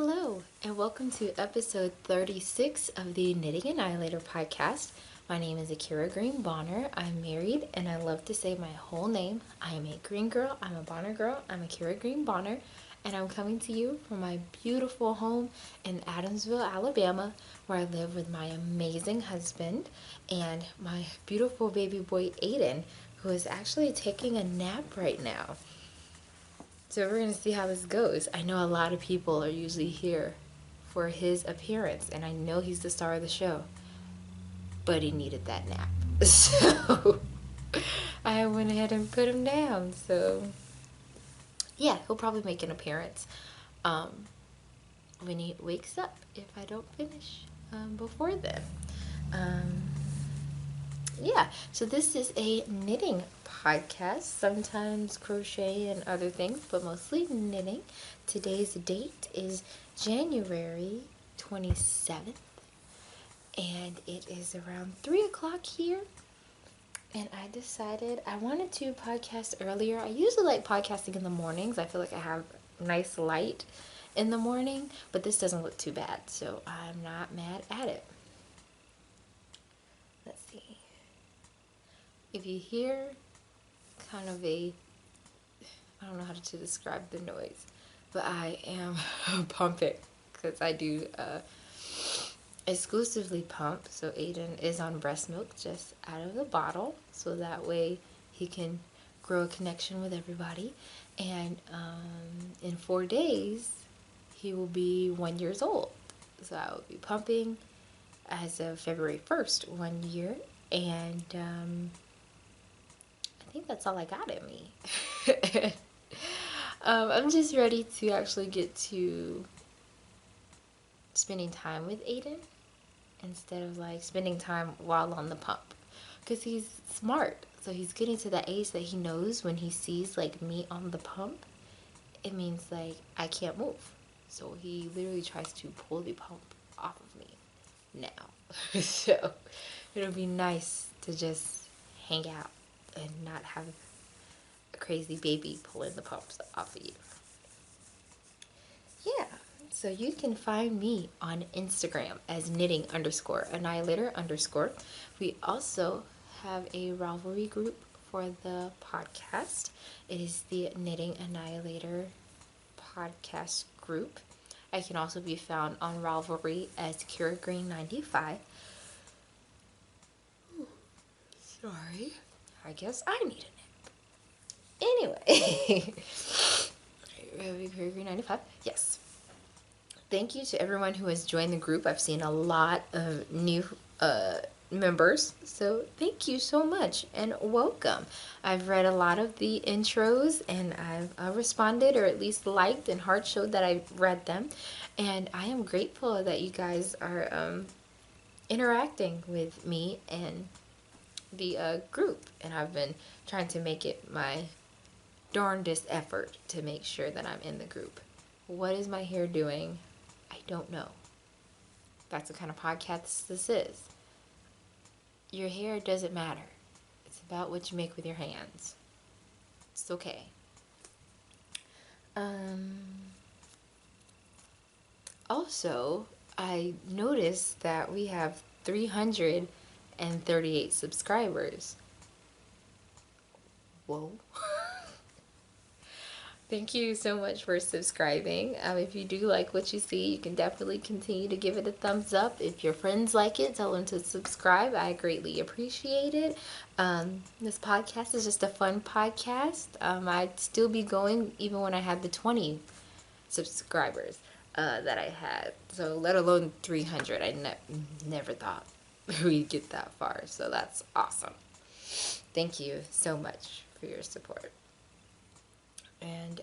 Hello, and welcome to episode 36 of the Knitting Annihilator podcast. My name is kiragreen Bonner. I'm married, and I love to say my whole name. I am a green girl, I'm a Bonner girl, I'm a kiragreen Bonner, and I'm coming to you from my beautiful home in Adamsville, Alabama, where I live with my amazing husband and my beautiful baby boy, Aiden, who is actually taking a nap right now. So we're going to see how this goes. I know a lot of people are usually here for his appearance, and I know he's the star of the show, but he needed that nap. So I went ahead and put him down. So yeah, he'll probably make an appearance when he wakes up if I don't finish before then. Yeah, so this is a knitting podcast, sometimes crochet and other things, but mostly knitting. Today's date is January 27th, and it is around 3 o'clock here. And I decided I wanted to podcast earlier. I usually like podcasting in the mornings. I feel like I have nice light in the morning, but this doesn't look too bad, so I'm not mad at it. Let's see. If you hear kind of I don't know how to describe the noise, but I am pumping because I do exclusively pump. So Aiden is on breast milk just out of the bottle, so that way he can grow a connection with everybody. And in 4 days, he will be 1 year old. So I will be pumping as of February 1st, 1 year. And I think that's all I got in me. I'm just ready to actually get to spending time with Aiden instead of like spending time while on the pump, because he's smart. So he's getting to that age that he knows when he sees like me on the pump, it means like I can't move. So he literally tries to pull the pump off of me now. So it'll be nice to just hang out and not have a crazy baby pulling the pumps off of you. Yeah, so you can find me on Instagram as knitting_annihilator_. We also have a Ravelry group for the podcast. It is the Knitting Annihilator podcast group. I can also be found on Ravelry as kiragreen95. Sorry. I guess I need a nap. Anyway, Quirky 95. Yes. Thank you to everyone who has joined the group. I've seen a lot of new members, so thank you so much and welcome. I've read a lot of the intros and I've responded, or at least liked, and heart showed that I read them, and I am grateful that you guys are interacting with me and the group, and I've been trying to make it my darndest effort to make sure that I'm in the group. What is my hair doing? I don't know. That's the kind of podcast this is. Your hair doesn't matter. It's about what you make with your hands. It's okay. Also, I noticed that we have 338 subscribers. Whoa. Thank you so much for subscribing. If you do like what you see, you can definitely continue to give it a thumbs up. If your friends like it, tell them to subscribe. I greatly appreciate it. This podcast is just a fun podcast. I'd still be going even when I had the 20 subscribers that I had. So let alone 300. I never thought we'd get that far. So that's awesome. Thank you so much for your support. And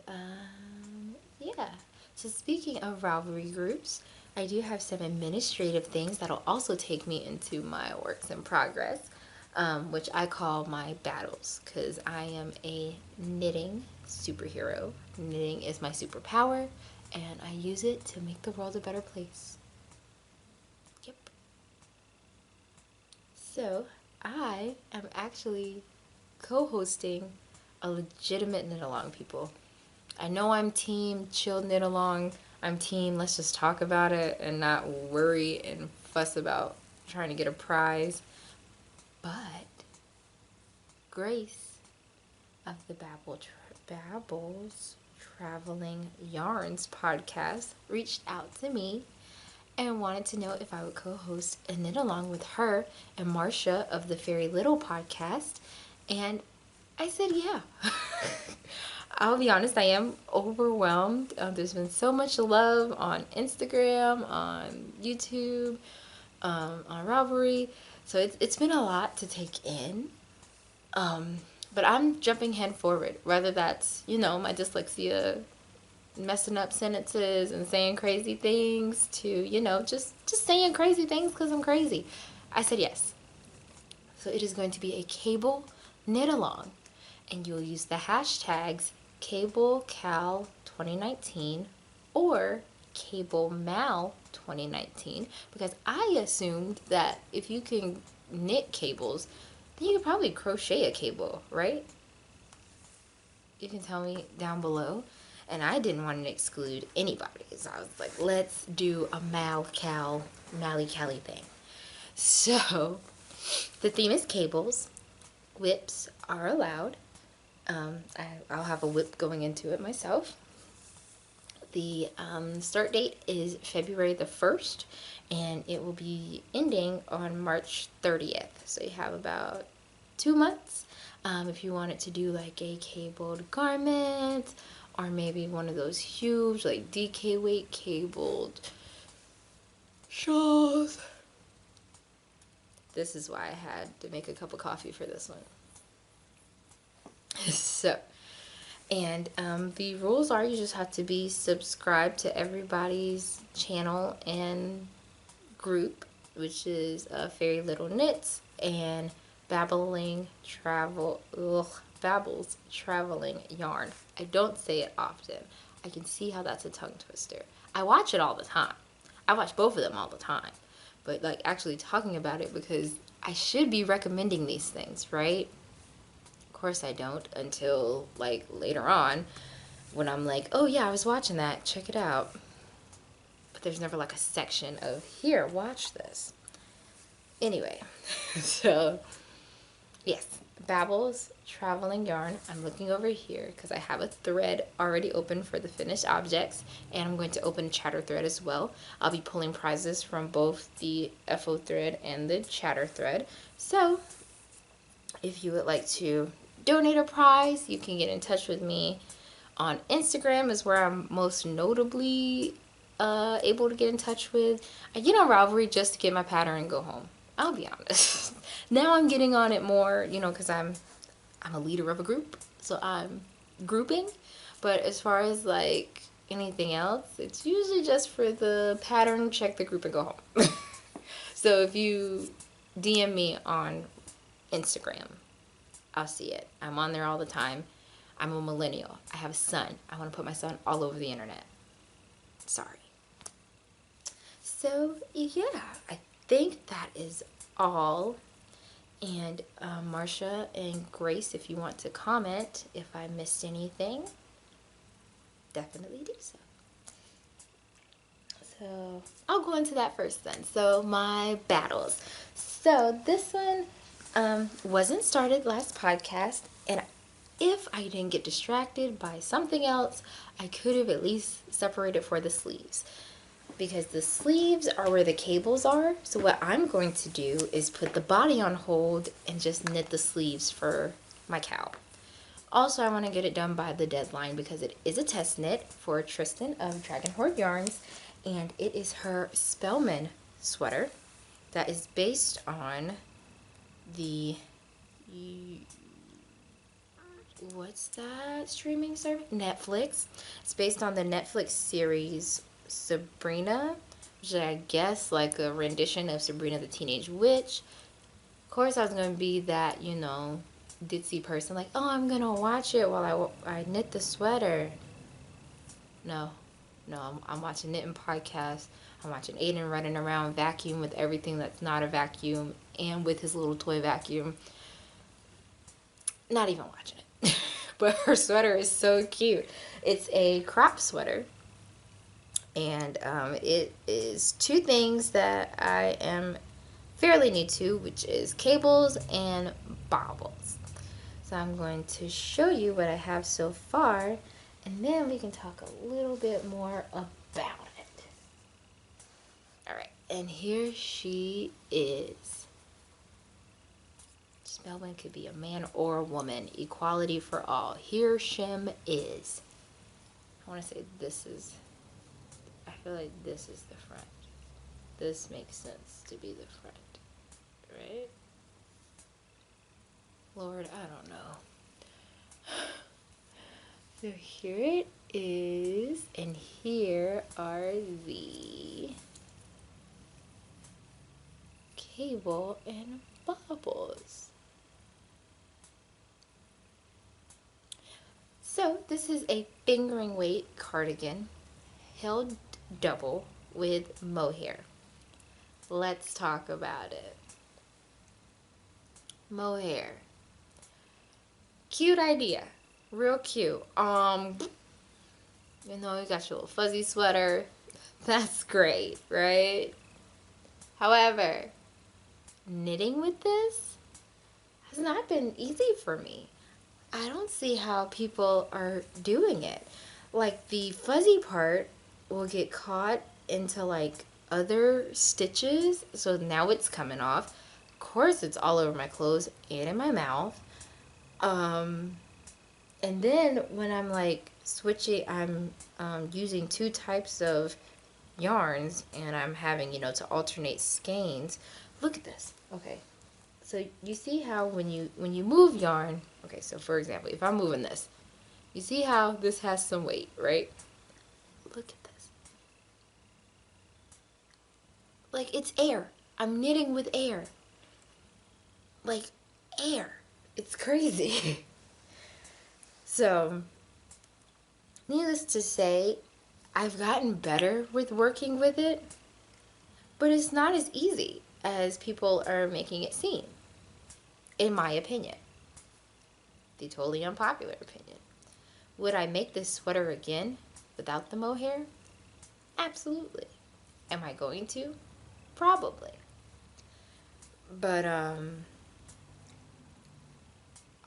yeah, so speaking of Ravelry groups, I do have some administrative things that'll also take me into my works in progress, which I call my battles, because I am a knitting superhero. Knitting is my superpower, and I use it to make the world a better place. Yep. So I am actually co-hosting a legitimate knit along, people. I know I'm team chill knit along. I'm team, let's just talk about it and not worry and fuss about trying to get a prize. But Grace of the Babbles Traveling Yarns podcast reached out to me and wanted to know if I would co-host a knit along with her and Marcia of the Fairy Little podcast. And I said, yeah. I'll be honest, I am overwhelmed. There's been so much love on Instagram, on YouTube, on Ravelry. So it's been a lot to take in. But I'm jumping head forward. Whether that's, my dyslexia messing up sentences and saying crazy things to, just saying crazy things because I'm crazy. I said yes. So it is going to be a cable knit along. And you'll use the hashtags cableKAL 2019 or cableMal 2019 because I assumed that if you can knit cables, then you could probably crochet a cable, right? You can tell me down below. And I didn't want to exclude anybody. So I was like, let's do a Mal-Cal, Mally-Cally thing. So the theme is cables. Whips are allowed. I'll have a whip going into it myself. The start date is February the 1st, and it will be ending on March 30th. So you have about 2 months. If you wanted to do like a cabled garment, or maybe one of those huge like DK weight cabled shawls. This is why I had to make a cup of coffee for this one. So, and the rules are you just have to be subscribed to everybody's channel and group, which is Fairy Little Knits and Babbles Traveling Yarn. I don't say it often. I can see how that's a tongue twister. I watch it all the time. I watch both of them all the time. But like actually talking about it, because I should be recommending these things, right? Of course I don't until like later on when I'm like, oh yeah, I was watching that, check it out. But there's never like a section of, here, watch this. Anyway, so yes, Babbles Traveling Yarn. I'm looking over here because I have a thread already open for the finished objects, and I'm going to open a chatter thread as well. I'll be pulling prizes from both the FO thread and the chatter thread. So if you would like to donate a prize, you can get in touch with me on Instagram, is where I'm most notably able to get in touch with. I get on Ravelry just to get my pattern and go home. I'll be honest. Now I'm getting on it more, because I'm a leader of a group, so I'm grouping. But as far as like anything else, it's usually just for the pattern, check the group, and go home. So if you DM me on Instagram, I'll see it. I'm on there all the time. I'm a millennial. I have a son. I want to put my son all over the internet. Sorry. So yeah, I think that is all. And Marcia and Grace, if you want to comment if I missed anything, definitely do so. So I'll go into that first then. So my battles. So this one wasn't started last podcast, and if I didn't get distracted by something else, I could have at least separated for the sleeves, because the sleeves are where the cables are. So what I'm going to do is put the body on hold and just knit the sleeves for my cowl. Also, I want to get it done by the deadline because it is a test knit for Trysten of Dragon Horde Yarns, and it is her Spellman sweater that is based on the, what's that streaming service? Netflix. It's based on the Netflix series Sabrina, which is, I guess, like a rendition of Sabrina the Teenage Witch. Of course, I was going to be that, ditzy person, like, oh, I'm going to watch it while I knit the sweater. No, I'm watching knitting podcasts. I'm watching Aiden running around vacuum with everything that's not a vacuum and with his little toy vacuum. Not even watching it. But her sweater is so cute. It's a crop sweater. And it is two things that I am fairly new to, which is cables and Babbles. So I'm going to show you what I have so far, and then we can talk a little bit more about it. All right, and here she is. Spellman could be a man or a woman. Equality for all. Here Shem is. I want to say this is, I feel like this is the front. This makes sense to be the front, right? Lord, I don't know. So here it is, and here are the cable and Babbles. So this is a fingering weight cardigan held double with mohair. Let's talk about it. Mohair. Cute idea. Real cute. You know, you got your little fuzzy sweater. That's great, right? However, knitting with this has not been easy for me. I don't see how people are doing it. Like, the fuzzy part will get caught into like other stitches, so now it's coming off. Of course, it's all over my clothes and in my mouth. And then when I'm like switching, I'm using two types of yarns, and I'm having, you know, to alternate skeins. Look at this. Okay, so you see how when you move yarn, okay, so for example, if I'm moving this, you see how this has some weight, right? Look at this. Like, it's air. I'm knitting with air. Like, air. It's crazy. So, needless to say, I've gotten better with working with it, but it's not as easy as people are making it seem, in my opinion. The totally unpopular opinion. Would I make this sweater again without the mohair? Absolutely. Am I going to? Probably. But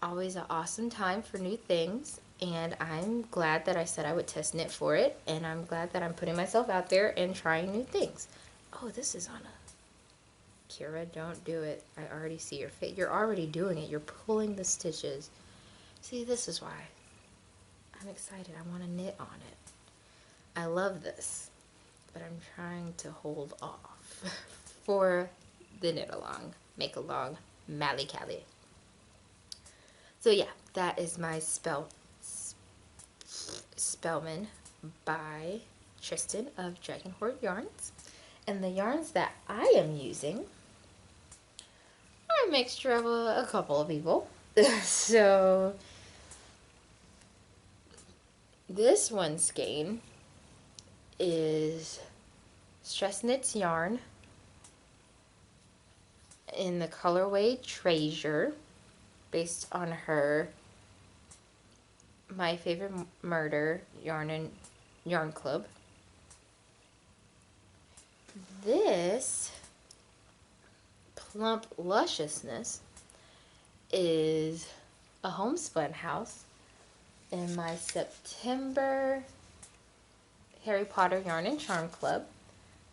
always an awesome time for new things, and I'm glad that I said I would test knit for it, and I'm glad that I'm putting myself out there and trying new things. Oh, this is on a... Kira, don't do it. I already see your face. You're already doing it. You're pulling the stitches. See, this is why I'm excited. I want to knit on it. I love this, but I'm trying to hold off for the knit along, make along, Mally Cali. So yeah, that is my Spellman by Trysten of Dragon Horde Yarns. And the yarns that I am using are a mixture of a couple of people. So this one skein is Trysten's yarn in the colorway Treasure, based on her My Favorite Murder yarn club. This Plump Lusciousness is a homespun house in my September Harry Potter Yarn and Charm Club,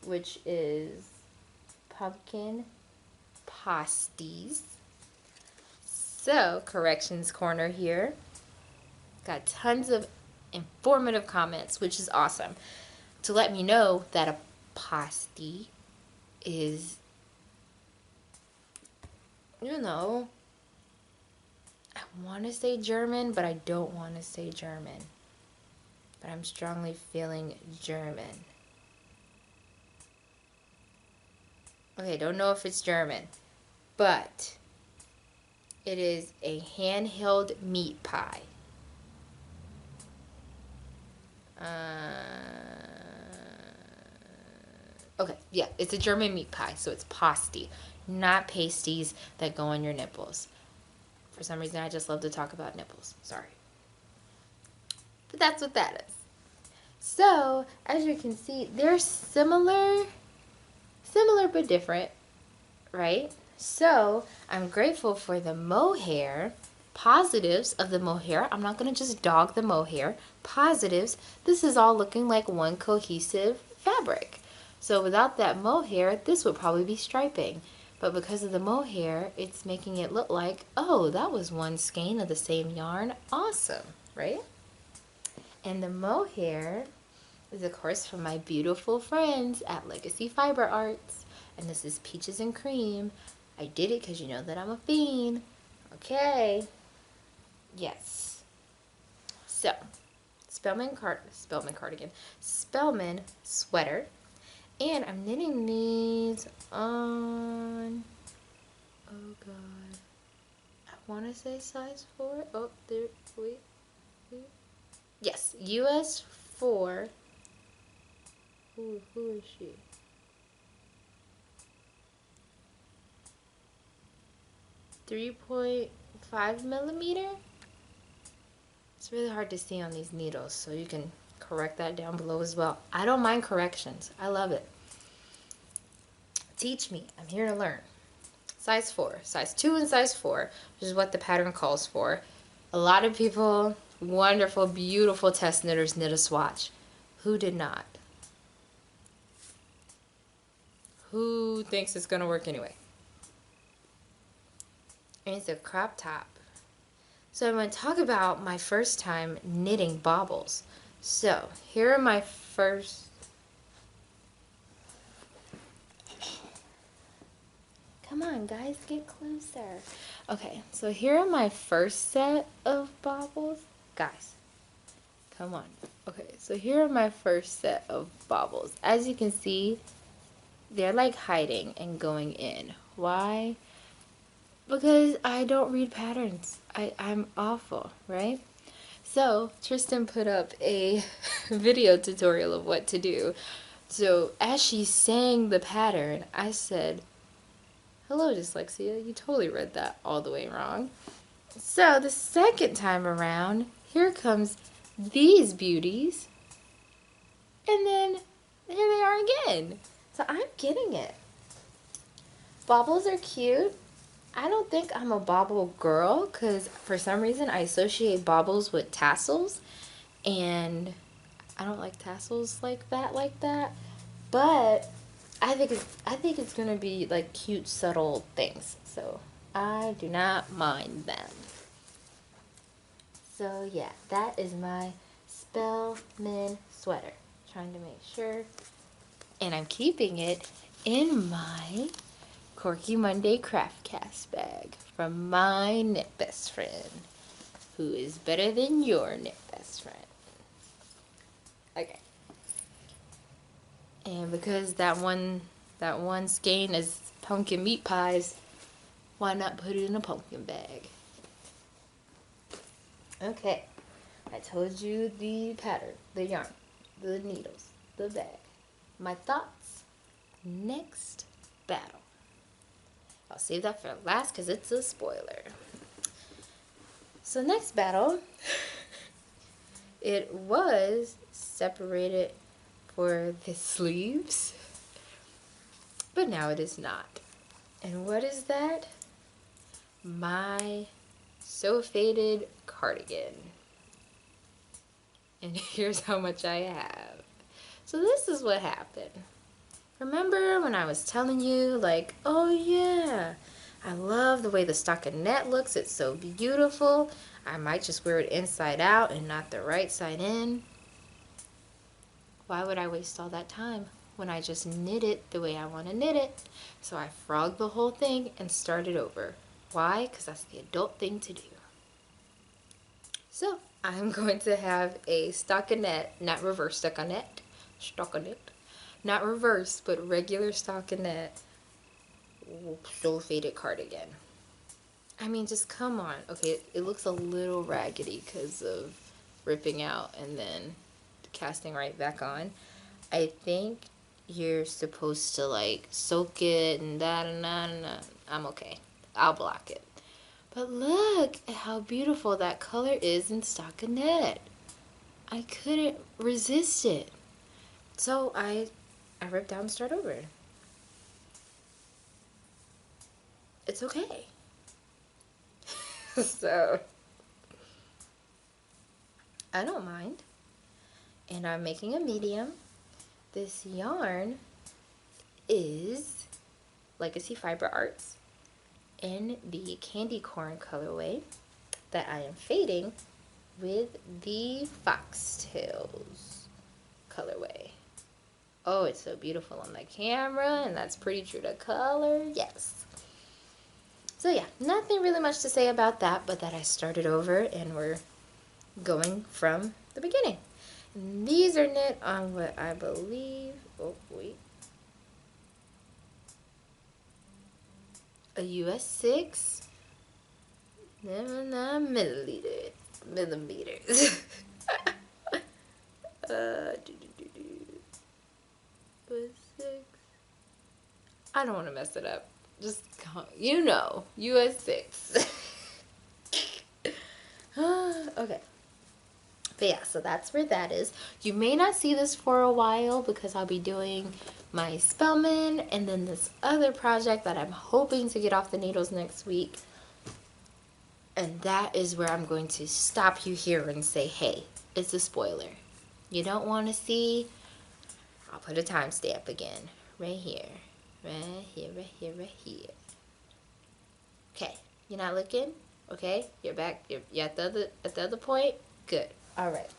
which is Pumpkin Pasties. So, corrections corner here. Got tons of informative comments, which is awesome, to let me know that a pasty is, you know, I want to say German, but I don't want to say German. But I'm strongly feeling German. Okay, don't know if it's German, but it is a handheld meat pie. Okay, yeah, it's a German meat pie, so it's pasty, not pasties that go on your nipples. For some reason, I just love to talk about nipples. Sorry. But that's what that is. So as you can see, they're similar but different, right? So I'm grateful for the Mohair. Positives of the Mohair, I'm not going to just dog the Mohair. Positives, this is all looking like one cohesive fabric. So without that Mohair, this would probably be striping. But because of the Mohair, it's making it look like, oh, that was one skein of the same yarn. Awesome, right? And the Mohair is, of course, from my beautiful friends at Legacy Fiber Arts. And this is Peaches and Cream. I did it because you know that I'm a fiend. Okay. Yes. So, Spellman sweater. And I'm knitting these on, oh god, I want to say size 4. Oh, there, wait. Yes, US 4. Who is she? 3.5 millimeter. It's really hard to see on these needles, so you can correct that down below as well. I don't mind corrections. I love it. Teach me. I'm here to learn. Size 4. Size 2 and size 4, which is what the pattern calls for. A lot of people, wonderful, beautiful test knitters, knit a swatch. Who did not? Who thinks it's going to work anyway? And it's a crop top. So I'm going to talk about my first time knitting Babbles. So here are my first... Come on, guys, get closer. Okay, so here are my first set of Babbles. Guys, come on. Okay, so here are my first set of Babbles. As you can see, they're like hiding and going in. Why? Because I don't read patterns. I'm awful, right? So Trysten put up a video tutorial of what to do. So as she's saying the pattern, I said, hello, dyslexia, you totally read that all the way wrong. So the second time around, here comes these beauties. And then here they are again. So I'm getting it. Baubles are cute. I don't think I'm a bauble girl because for some reason I associate baubles with tassels. And I don't like tassels like that. But I think it's gonna be like cute, subtle things. So I do not mind them. So yeah, that is my Spellman sweater. Trying to make sure. And I'm keeping it in my Quirky Monday Craft Cast bag from my knit best friend, who is better than your knit best friend. Okay. And because that one skein is pumpkin meat pies, why not put it in a pumpkin bag? Okay. I told you the pattern, the yarn, the needles, the bag. My thoughts. Next battle. I'll save that for last because it's a spoiler. So next battle, it was separated for the sleeves, but now it is not. And what is that? My So Faded cardigan. And here's how much I have. So this is what happened. Remember when I was telling you, like, oh yeah, I love the way the stockinette looks. It's so beautiful. I might just wear it inside out and not the right side in. Why would I waste all that time when I just knit it the way I want to knit it? So I frogged the whole thing and started over. Why? Because that's the adult thing to do. So I'm going to have a stockinette, not reverse stockinette, not reverse, but regular stockinette, So Faded cardigan. I mean, just come on. Okay, it looks a little raggedy because of ripping out and then casting right back on. I think you're supposed to like soak it and that and that and that. I'm okay. I'll block it. But look at how beautiful that color is in stockinette. I couldn't resist it. So I ripped out and start over. It's okay. So I don't mind. And I'm making a medium. This yarn is Legacy Fiber Arts in the candy corn colorway that I am fading with the Foxtails colorway. Oh, it's so beautiful on the camera, and that's pretty true to color. Yes. So yeah, nothing really much to say about that, but that I started over and we're going from the beginning. And these are knit on what I believe, oh wait, a US 6 millimeters. US 6. I don't want to mess it up. Just, you know, US 6. Okay. But yeah, so that's where that is. You may not see this for a while because I'll be doing my Spellman and then this other project that I'm hoping to get off the needles next week. And that is where I'm going to stop you here and say, hey, it's a spoiler. You don't want to see? I'll put a timestamp again. Right here. Right here, right here, right here. Okay, you're not looking? Okay, you're back. You're at the other point? Good. All right.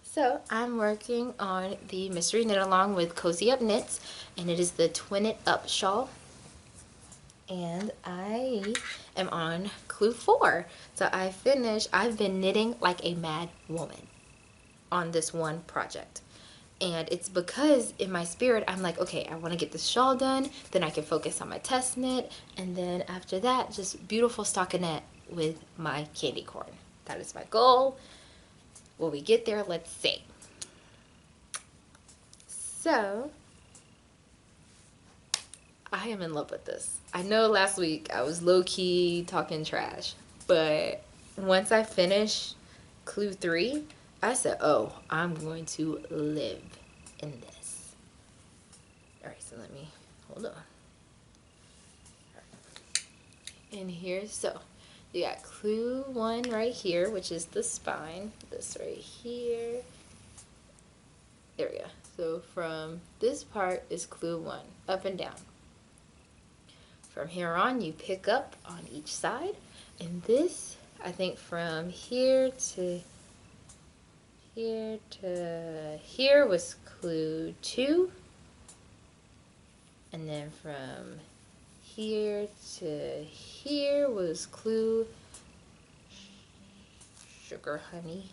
So I'm working on the mystery knit along with Cozyupknits, and it is the Twinitup shawl. And I am on clue 4. So I've been knitting like a mad woman on this one project. And it's because in my spirit, I'm like, okay, I want to get this shawl done, then I can focus on my test knit, and then after that, just beautiful stockinette with my candy corn. That is my goal. Will we get there? Let's see. So, I am in love with this. I know last week I was low-key talking trash, but once I finished clue 3, I said, oh, I'm going to live in this. Alright, so let me, hold on. And here, so, you got clue 1 right here, which is the spine. This right here. There we go. So from this part is clue 1, up and down. From here on, you pick up on each side. And this, I think from here to here was clue 2. And then from here to here was clue sugar honey.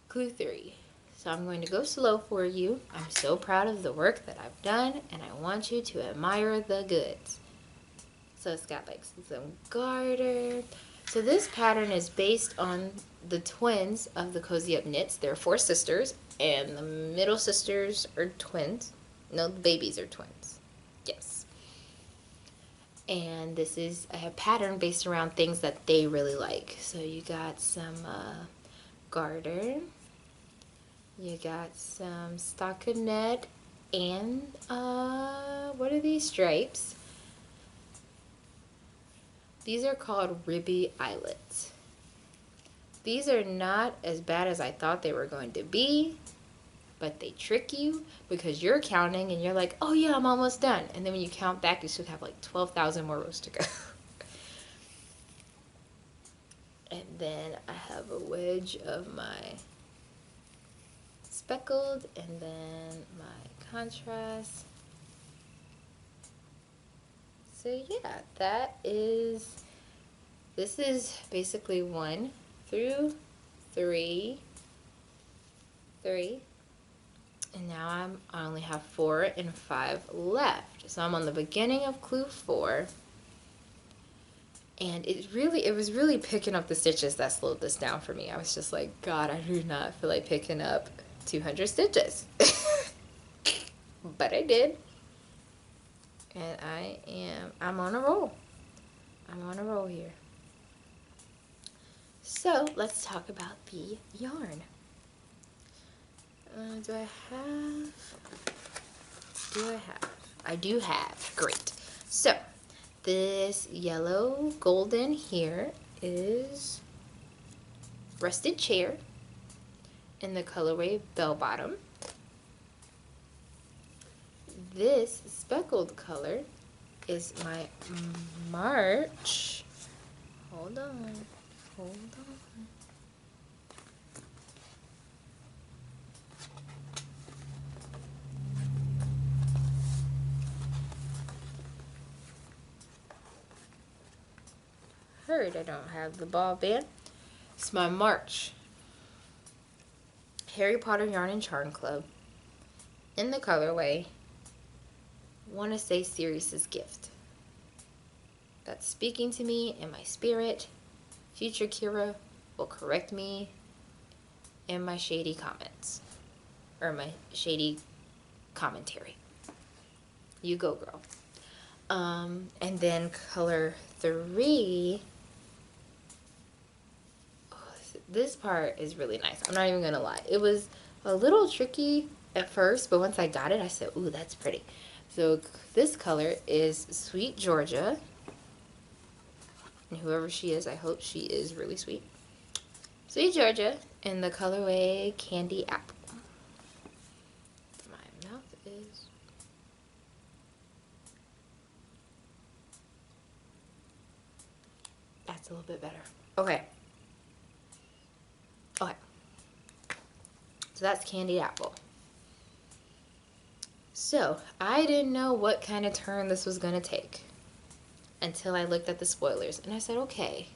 Clue 3. So I'm going to go slow for you. I'm so proud of the work that I've done, and I want you to admire the goods. So it's got like some garter. So this pattern is based on the twins of the Cozyupknits. There are 4 sisters, and the middle sisters are twins. No, the babies are twins. Yes. And this is a pattern based around things that they really like. So you got some garter. You got some stockinette and what are these stripes? These are called ribby eyelets. These are not as bad as I thought they were going to be, but they trick you because you're counting and you're like, oh yeah, I'm almost done. And then when you count back, you should have like 12,000 more rows to go. And then I have a wedge of my speckled and then my contrast. So yeah, this is basically 1 through 3, and now I only have 4 and 5 left. So I'm on the beginning of clue 4, and it was really picking up the stitches that slowed this down for me. I was just like, God, I do not feel like picking up 200 stitches. But I did. And I'm on a roll. I'm on a roll here. So let's talk about the yarn. Do I have? I do have. Great. So this yellow golden here is Rusted Chair in the colorway Bell Bottom. This speckled color is my March. Hold on. Heard I don't have the ball band. It's my March Harry Potter Yarn and Charm Club in the colorway Wanna Say Sirius's Gift. That's speaking to me in my spirit. Future Kira will correct me in my shady comments, or my shady commentary. You go, girl. And then color 3. This part is really nice. I'm not even gonna lie. It was a little tricky at first, but once I got it, I said, ooh, that's pretty. So this color is Sweet Georgia. And whoever she is, I hope she is really sweet. Sweet Georgia in the colorway Candy Apple. My mouth is... That's a little bit better. Okay. So that's Candy Apple. So I didn't know what kind of turn this was gonna take until I looked at the spoilers, and I said, okay.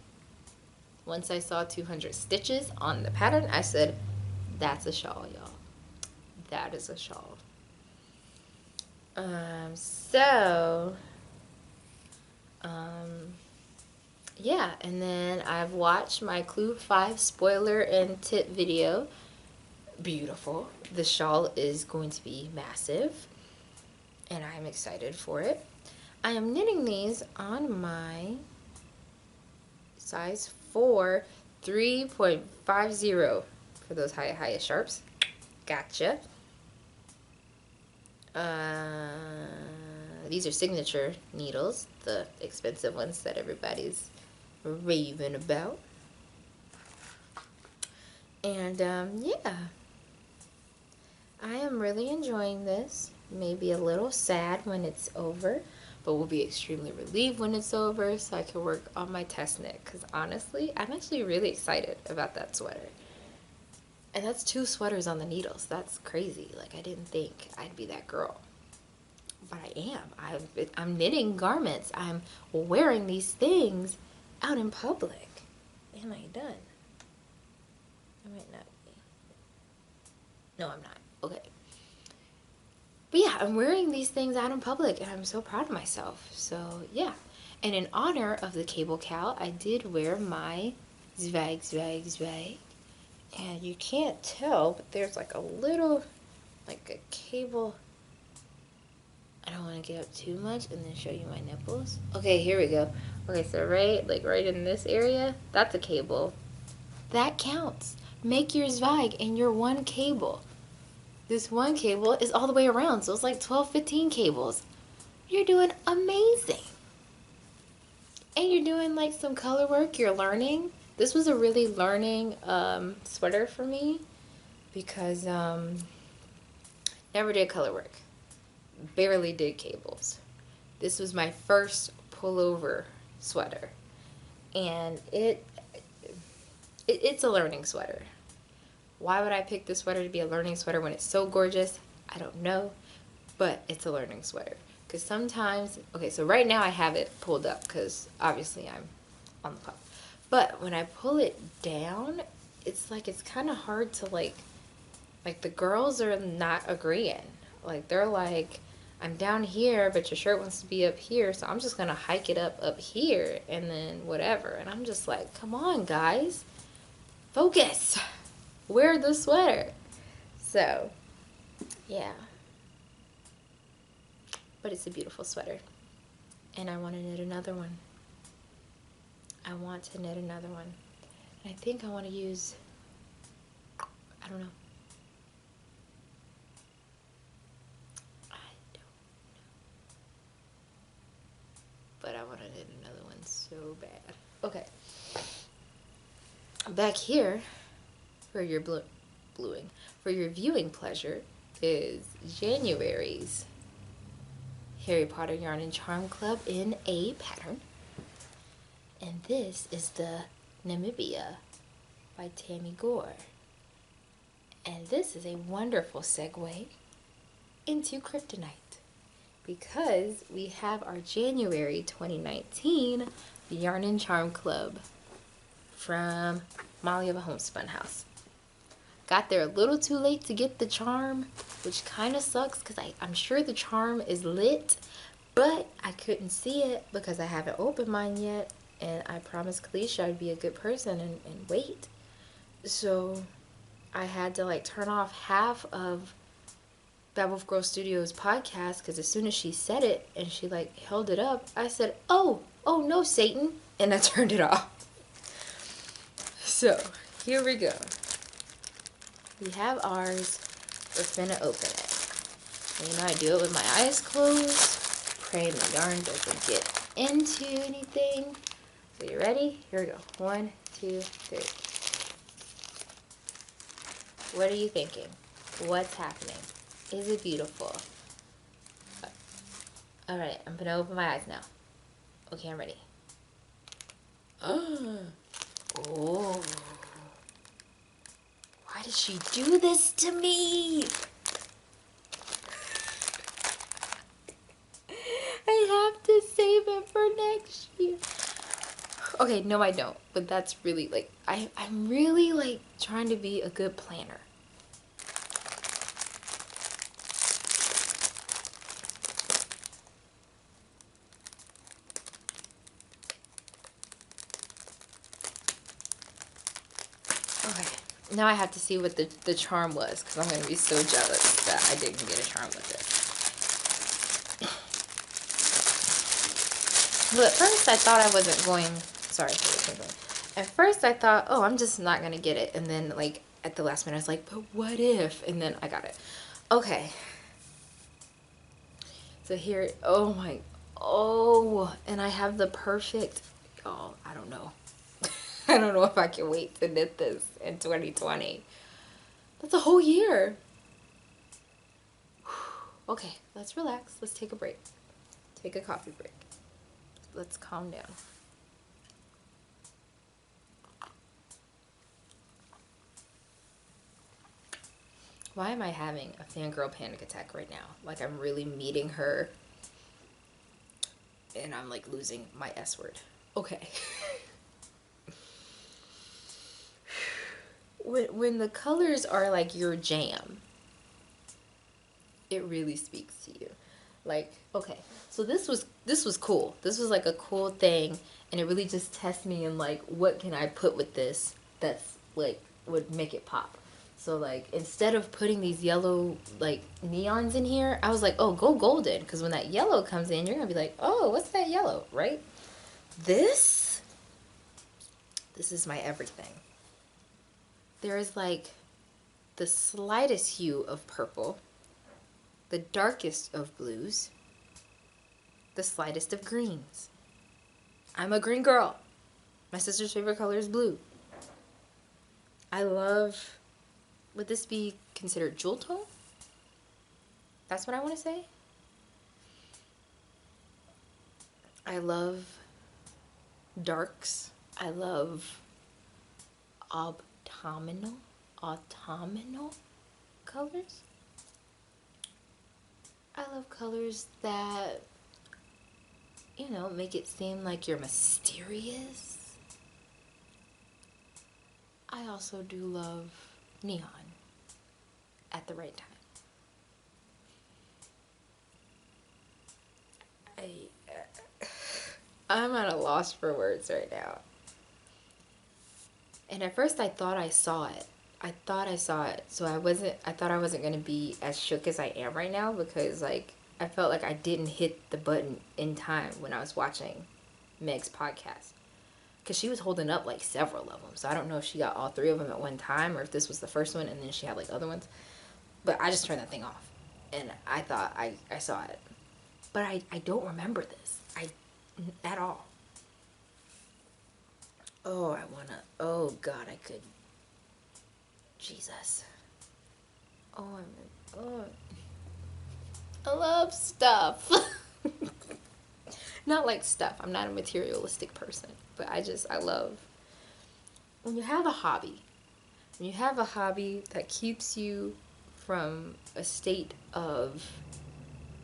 Once I saw 200 stitches on the pattern, I said, that's a shawl, y'all. That is a shawl. Yeah, and then I've watched my Clue 5 spoiler and tip video. Beautiful. The shawl is going to be massive, and I'm excited for it. I am knitting these on my size 4 3.50 for those highest sharps. Gotcha. These are signature needles, the expensive ones that everybody's raving about. And yeah, I am really enjoying this. Maybe a little sad when it's over, but will be extremely relieved when it's over so I can work on my test knit, because honestly, I'm actually really excited about that sweater. And that's 2 sweaters on the needles. That's crazy. Like, I didn't think I'd be that girl. But I am. I'm knitting garments. I'm wearing these things out in public. Am I done? I might not be. No, I'm not. Okay. But yeah, I'm wearing these things out in public, and I'm so proud of myself. So yeah. And in honor of the cableKAL, I did wear my Zweig. And you can't tell, but there's like a little, like a cable. I don't want to get up too much and then show you my nipples. Okay, here we go. Okay, so right in this area, that's a cable. That counts. Make your Zweig in your one cable. This one cable is all the way around, so it's like 12, 15 cables. You're doing amazing. And you're doing like some color work, you're learning. This was a really learning sweater for me because never did color work. Barely did cables. This was my first pullover sweater, and it's a learning sweater. Why would I pick this sweater to be a learning sweater when it's so gorgeous? I don't know, but it's a learning sweater. Because sometimes, okay, so right now I have it pulled up because obviously I'm on the puff. But when I pull it down, it's like it's kind of hard to like the girls are not agreeing. Like they're like, I'm down here, but your shirt wants to be up here, so I'm just going to hike it up here and then whatever. And I'm just like, come on, guys. Focus. Wear the sweater. So, yeah. But it's a beautiful sweater. And I want to knit another one. And I think I want to use, I don't know. But I want to hit another one so bad. Okay. Back here, for your for your viewing pleasure, is January's Harry Potter Yarn and Charm Club in a pattern. And this is the Namibia by Tammy Gore. And this is a wonderful segue into Kryptonite, because we have our January 2019 Yarn and Charm Club from Molly of a Homespun House. Got there a little too late to get the charm, which kind of sucks because I'm sure the charm is lit, but I couldn't see it because I haven't opened mine yet, and I promised Kalisha I'd be a good person and wait. So I had to like turn off half of Babbles Girl Studios podcast because as soon as she said it and she like held it up, I said, oh no, Satan, and I turned it off. So here we go. We have ours. We're finna open it. And you know, I do it with my eyes closed, praying the yarn doesn't get into anything. So you ready? Here we go. 1, 2, 3. What are you thinking? What's happening? Is it beautiful? Alright, I'm gonna open my eyes now. Okay, I'm ready. Oh. Why did she do this to me? I have to save it for next year. Okay, no I don't. But that's really like, I'm really like trying to be a good planner. Okay, now I have to see what the charm was, because I'm going to be so jealous that I didn't get a charm with it. Well, at first I thought I wasn't going, sorry for the tinkling. At first I thought, oh, I'm just not going to get it. And then like at the last minute I was like, but what if? And then I got it. Okay. So here, oh, and I have the perfect, oh, I don't know. I don't know if I can wait to knit this in 2020. That's a whole year. Okay, let's relax. Let's take a break. Take a coffee break. Let's calm down. Why am I having a fangirl panic attack right now? Like I'm really meeting her and I'm like losing my S word. Okay. When the colors are like your jam, it really speaks to you. Like, okay, so this was cool. This was like a cool thing, and it really just tests me in like, what can I put with this that's like would make it pop. So like, instead of putting these yellow like neons in here, I was like, oh, go golden, because when that yellow comes in, you're gonna be like, oh, what's that yellow, right? This is my everything. There is like the slightest hue of purple, the darkest of blues, the slightest of greens. I'm a green girl. My sister's favorite color is blue. I love, would this be considered jewel tone? That's what I want to say. I love darks. I love autumnal colors. I love colors that, you know, make it seem like you're mysterious. I also do love neon at the right time. I'm at a loss for words right now. And at first I thought I saw it. So I thought I wasn't going to be as shook as I am right now, because like I felt like I didn't hit the button in time when I was watching Meg's podcast. because she was holding up like several of them. So I don't know if she got all 3 of them at one time or if this was the first one and then she had like other ones. But I just turned that thing off and I thought I saw it. But I don't remember this. At all. Oh, I wanna, oh God, I could. Jesus. Oh, I love stuff. Not like stuff. I'm not a materialistic person, but I love when you have a hobby. When you have a hobby that keeps you from a state of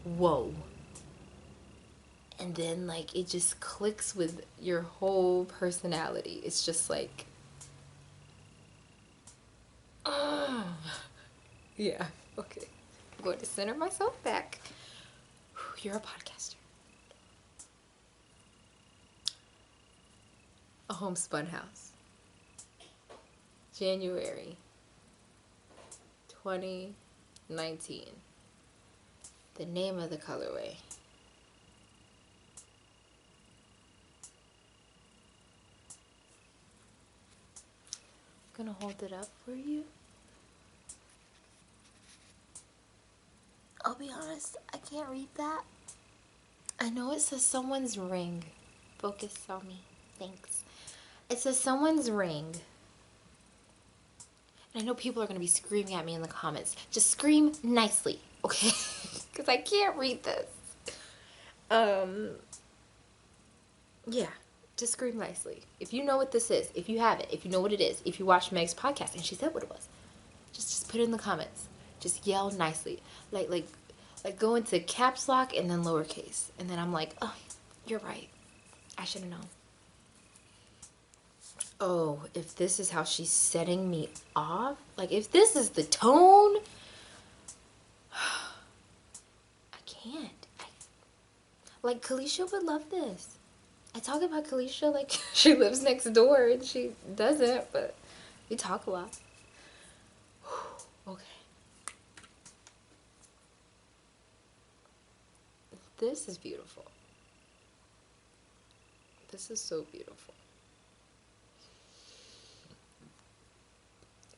whoa. And then like it just clicks with your whole personality. It's just like yeah, okay. I'm going to center myself back. You're a podcaster. A homespun house. January 2019. The name of the colorway. I'm gonna hold it up for you. I'll be honest, I can't read that. I know it says someone's ring. Focus on me. Thanks. It says someone's ring. And I know people are going to be screaming at me in the comments. Just scream nicely, okay? Because I can't read this. Yeah, just scream nicely. If you know what this is, if you have it, if you know what it is, if you watched Meg's podcast and she said what it was, just put it in the comments. Just yell nicely. Like go into caps lock and then lowercase. And then I'm like, oh, you're right. I should have known. Oh, if this is how she's setting me off, like if this is the tone, I can't. Like Kalisha would love this. I talk about Kalisha like she lives next door and she doesn't, but we talk a lot. Okay. This is beautiful. This is so beautiful.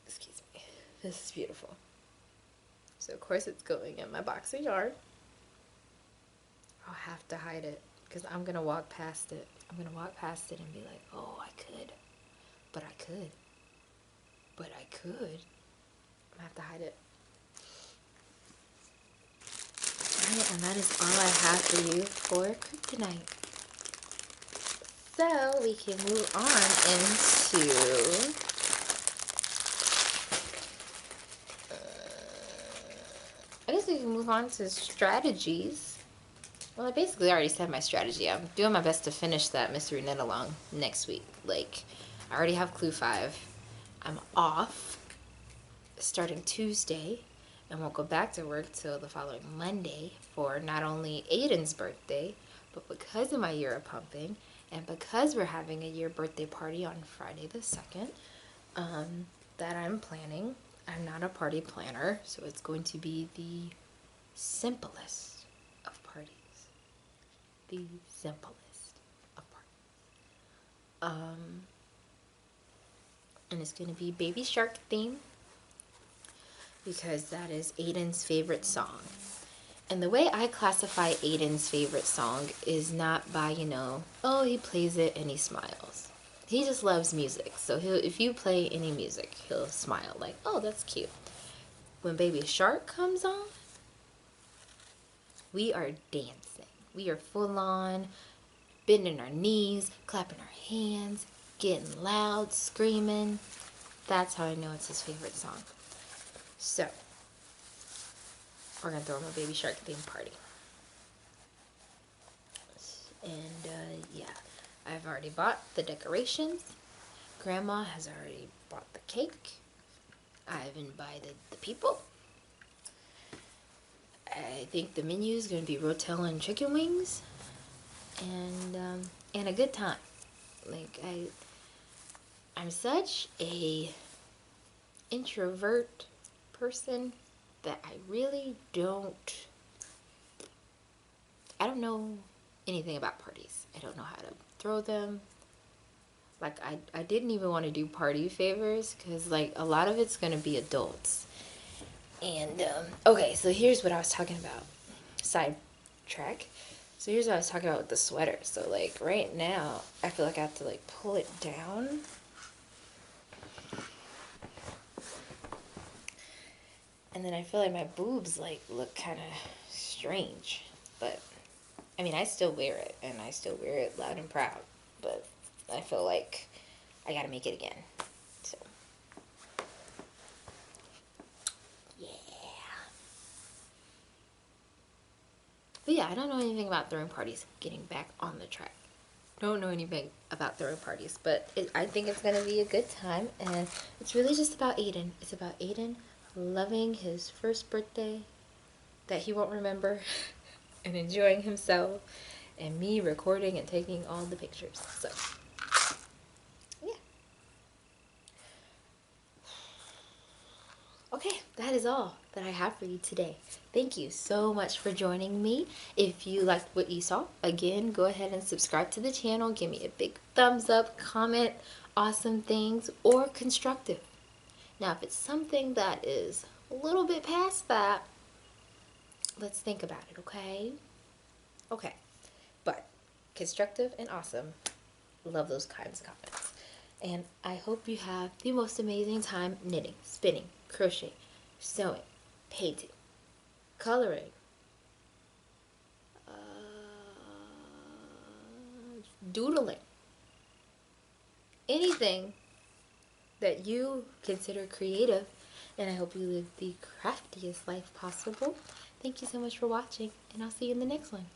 Excuse me. This is beautiful. So of course it's going in my box of yarn. I'll have to hide it because I'm going to walk past it. I'm going to walk past it and be like, oh, I could. But I could. But I could. I'm going to have to hide it. Alright, and that is all I have for you for kryptonite. So we can move on into I guess we can move on to strategies. Well, I basically already said my strategy. I'm doing my best to finish that mystery knit along next week. Like, I already have clue 5. I'm off starting Tuesday and won't go back to work till the following Monday for not only Aiden's birthday, but because of my year of pumping and because we're having a year birthday party on Friday the 2nd, that I'm planning. I'm not a party planner, so it's going to be the simplest of parties. The simplest of parties. And it's going to be Baby Shark theme because that is Aiden's favorite song. And the way I classify Aiden's favorite song is not by, you know, oh, he plays it and he smiles. He just loves music. So if you play any music, he'll smile like, oh, that's cute. When Baby Shark comes on, we are dancing. We are full on, bending our knees, clapping our hands, getting loud, screaming. That's how I know it's his favorite song. So, we're going to throw him a Baby Shark themed party. And, yeah, I've already bought the decorations. Grandma has already bought the cake. I've invited the people. I think the menu is going to be rotel and chicken wings. And a good time. Like, I'm such a introvert person that I really don't know anything about parties. I don't know how to throw them. Like, I didn't even want to do party favors because, like, a lot of it's going to be adults. And, okay, so here's what I was talking about. Sidetrack. So here's what I was talking about with the sweater. So, like, right now, I feel like I have to, like, pull it down. And then I feel like my boobs, like, look kind of strange. But, I mean, I still wear it. And I still wear it loud and proud. But I feel like I gotta make it again. So, yeah. But yeah, I don't know anything about throwing parties. Getting back on the track. Don't know anything about throwing parties. But I think it's gonna be a good time. And it's really just about Aiden. It's about Aiden loving his first birthday that he won't remember and enjoying himself. And me recording and taking all the pictures. So, yeah. Okay, that is all that I have for you today. Thank you so much for joining me. If you liked what you saw, again, go ahead and subscribe to the channel. Give me a big thumbs up, comment awesome things, or constructive. Now, if it's something that is a little bit past that, let's think about it, okay? Okay, but constructive and awesome. Love those kinds of comments. And I hope you have the most amazing time knitting, spinning, crocheting, sewing, painting, coloring, doodling, anything that you consider creative. And I hope you live the craftiest life possible. Thank you so much for watching, and I'll see you in the next one.